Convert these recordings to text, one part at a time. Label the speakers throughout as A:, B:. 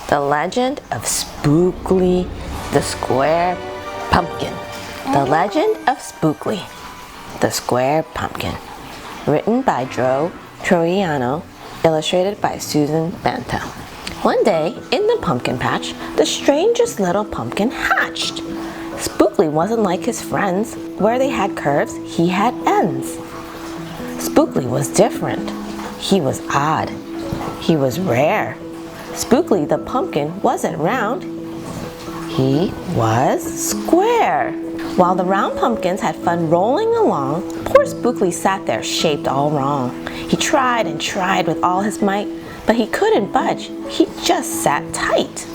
A: The Legend of Spookley the Square Pumpkin. The Legend of Spookley the Square Pumpkin. Written by Joe Troiano, illustrated by Susan Banta. One day, in the pumpkin patch, the strangest little pumpkin hatched. Spookley wasn't like his friends. Where they had curves, he had ends. Spookley was different. He was odd. He was rare. Spookley the pumpkin wasn't round. He was square. While the round pumpkins had fun rolling along, poor Spookley sat there shaped all wrong. He tried and tried with all his might, but he couldn't budge. He just sat tight.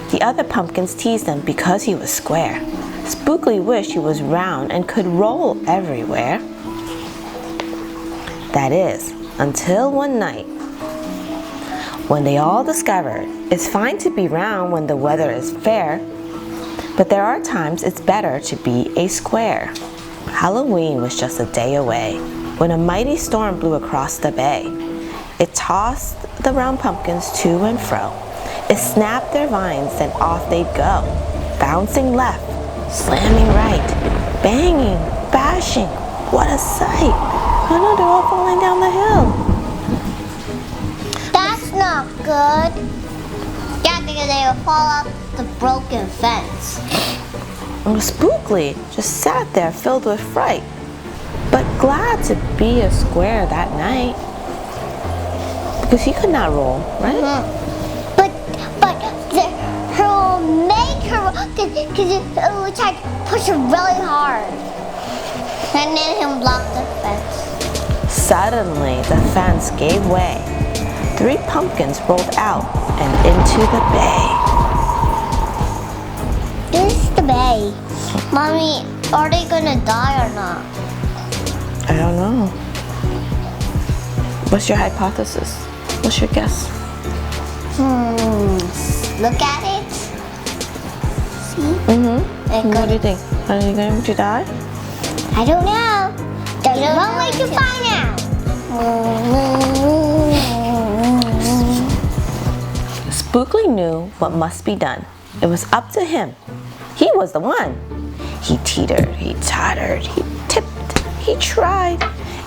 A: The other pumpkins teased him because he was square. Spookley wished he was round and could roll everywhere. That is, until one night, when they all discovered it's fine to be round when the weather is fair, but there are times it's better to be a square. Halloween was just a day away when a mighty storm blew across the bay. It tossed the round pumpkins to and fro. It snapped their vines, then off they'd go, bouncing left, slamming right, banging, bashing. What a sight! Oh no, they're all falling down the hill.
B: That's not good. Yeah, because they will fall off the broken fence.
A: Spookley just sat there filled with fright, but glad to be a square that night. Because he could not roll, right?
B: But he'll make her, because it will try to push her really hard. And then he'll block the fence.
A: Suddenly, the fence gave way. 3 pumpkins rolled out and into the bay.
B: This is the bay. Mommy, are they gonna die or not?
A: I don't know. What's your hypothesis? What's your guess?
B: Look at it. See?
A: What do you think? Are they going to die?
B: I don't know. There's one way to find out.
A: Spookley knew what must be done. It was up to him. He was the one. He teetered, he tottered, he tipped, he tried,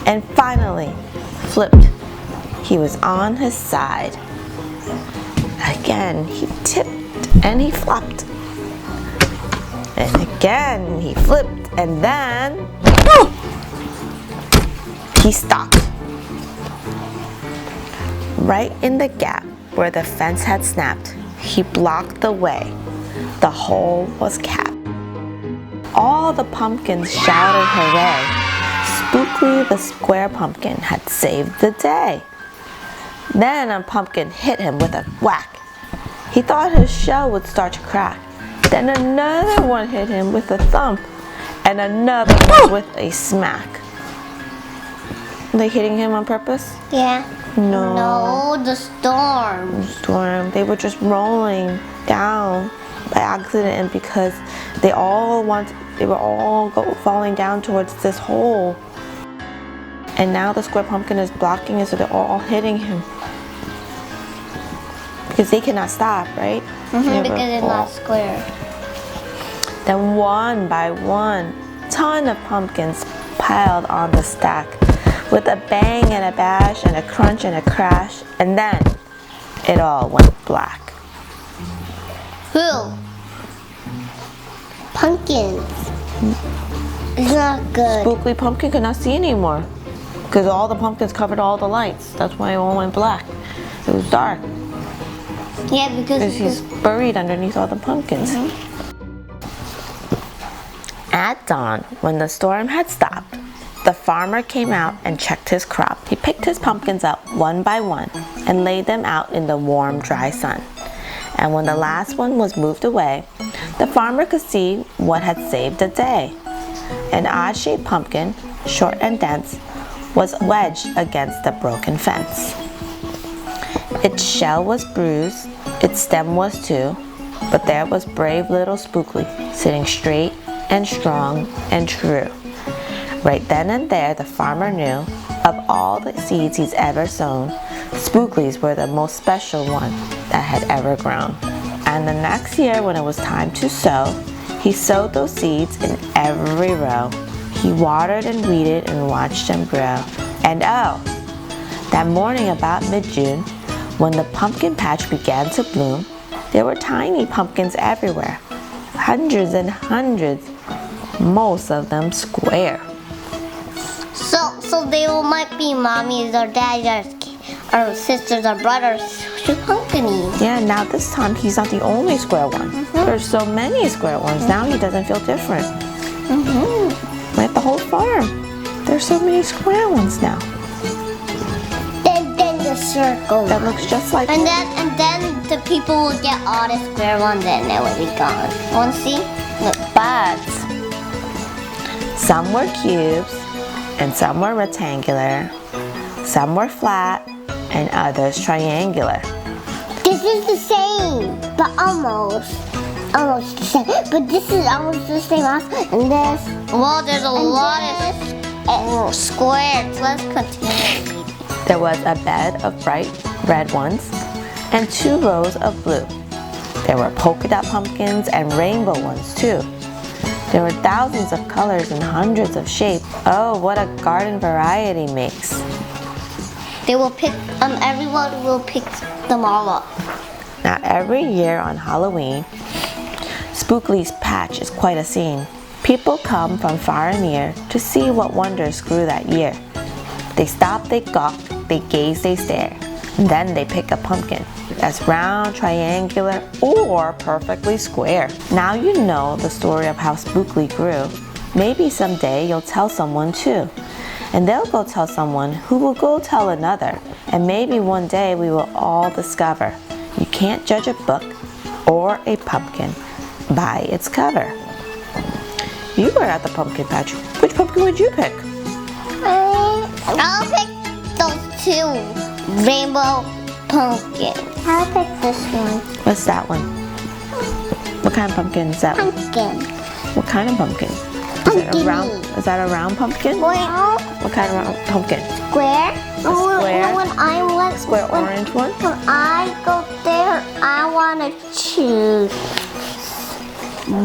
A: and finally flipped. He was on his side. Again, he tipped and he flopped. And again, he flipped, and then he stopped. Right in the gap where the fence had snapped, he blocked the way. The hole was capped. All the pumpkins shouted hooray. Spookley the Square Pumpkin had saved the day. Then a pumpkin hit him with a whack. He thought his shell would start to crack. Then another one hit him with a thump, and another one with a smack. Are they hitting him on purpose?
B: Yeah.
A: No,
B: the storm.
A: They were just rolling down by accident, and because they were all falling down towards this hole. And now the square pumpkin is blocking it, so they're all hitting him. Because they cannot stop, right?
B: Because it's not square.
A: Then one by one, ton of pumpkins piled on the stack. With a bang and a bash and a crunch and a crash, and then it all went black.
B: Who? Pumpkins. It's not good.
A: Spookley Pumpkin could not see anymore because all the pumpkins covered all the lights. That's why it all went black. It was dark.
B: Yeah, because
A: he's buried underneath all the pumpkins. At dawn, when the storm had stopped, the farmer came out and checked his crop. He picked his pumpkins up one by one and laid them out in the warm, dry sun. And when the last one was moved away, the farmer could see what had saved the day. An odd-shaped pumpkin, short and dense, was wedged against the broken fence. Its shell was bruised, its stem was too, but there was brave little Spookley, sitting straight and strong and true. Right then and there, the farmer knew, of all the seeds he's ever sown, Spookleys were the most special one that had ever grown. And the next year when it was time to sow, he sowed those seeds in every row. He watered and weeded and watched them grow. And oh, that morning about mid-June, when the pumpkin patch began to bloom, there were tiny pumpkins everywhere. Hundreds and hundreds, most of them square.
B: So they might be mommies or daddies or sisters or brothers to pumpkins.
A: Yeah, now this time he's not the only square one. There's so many square ones. Now he doesn't feel different. Like the whole farm. There's so many square ones now.
B: Then the circle.
A: That looks just like
B: And then the people will get all the square ones and it will be gone. Want to see? Look.
A: But some were cubes and some were rectangular. Some were flat and others triangular.
B: This is the same, but almost the same. But this is almost the same as and this. Well, there's a lot of squares. Let's continue.
A: There was a bed of bright red ones and 2 rows of blue. There were polka dot pumpkins and rainbow ones too. There were thousands of colors and hundreds of shapes. Oh, what a garden variety makes.
B: They will pick. Everyone will pick them all up.
A: Now every year on Halloween, Spookley's patch is quite a scene. People come from far and near to see what wonders grew that year. They stop, they gawk, they gaze, they stare. And then they pick a pumpkin that's round, triangular, or perfectly square. Now you know the story of how Spookley grew. Maybe someday you'll tell someone too. And they'll go tell someone who will go tell another. And maybe one day we will all discover you can't judge a book or a pumpkin by its cover. You were at the pumpkin patch. Which pumpkin would you pick?
B: I'll pick those 2 rainbow pumpkins. I'll pick this one.
A: What's that one? What kind of pumpkin is that?
B: Pumpkin.
A: What kind of pumpkin? Is that a round pumpkin?
B: Well,
A: What kind of round pumpkin?
B: square.
A: Square?
B: When I went,
A: Square orange one?
B: When I go there, I want to choose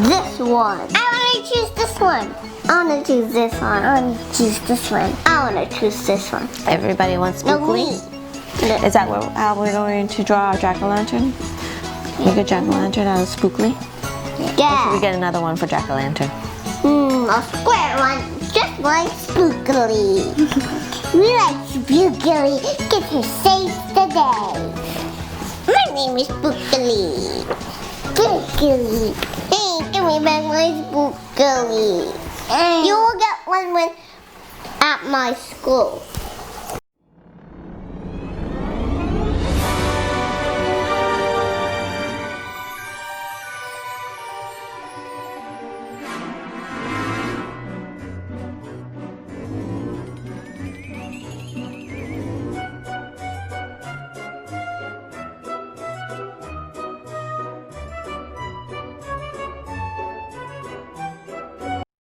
B: this one. I want to choose this one. I want to choose this one. I want to choose this one. I want to choose this one.
A: Everybody wants Spookley? Is that how we're going to draw our jack-o'-lantern? Make a jack-o'-lantern out of Spookley? Or should we get another one for jack-o'-lantern?
B: A square one, just like Spookley. We like Spookley. Get her safe today. My name is Spookley. Spookley. Hey, give me back my Spookley. You will get one at my school.